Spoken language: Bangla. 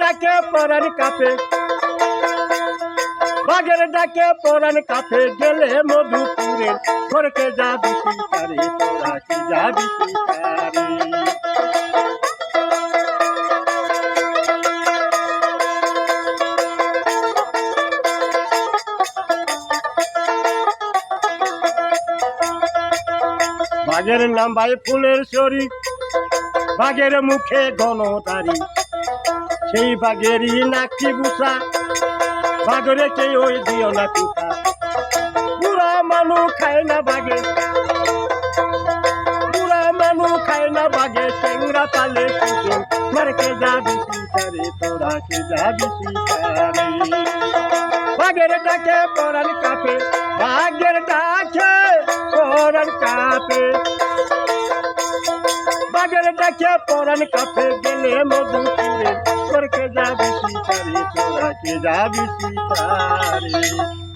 ডাকে পরাণ কাঁপে, বাঘের ডাকে পরাণ কাঁপে, গেলে মধুপুরের ঘরকে যাবি শিকারে, তোরা কি যাবি শিকারে। বাঘের নাম ভাই ফুলের শরী, বাঘের মুখে গণতারি, সেই বাঘেরই নাকি বুসা, বাঘরে কে ওই দিও না পিতা। বুড়া মানুষ খায় না বাঘে, বুড়া মানুষ খায় না বাঘে, চেংরা পালে সুজন, মারকে যাবি শিকারে, তোরা কে যাবি শিকারে। বাঘের ডাকে পরাণ কাঁপে, বাঘের ডাকে পরাণ কাঁপে, বাঘের ডাকে পরাণ কাঁপে, গেলে মধুপুরে ঘরকে যাবি শিকারে, তোরা কে যাবি শিকারে।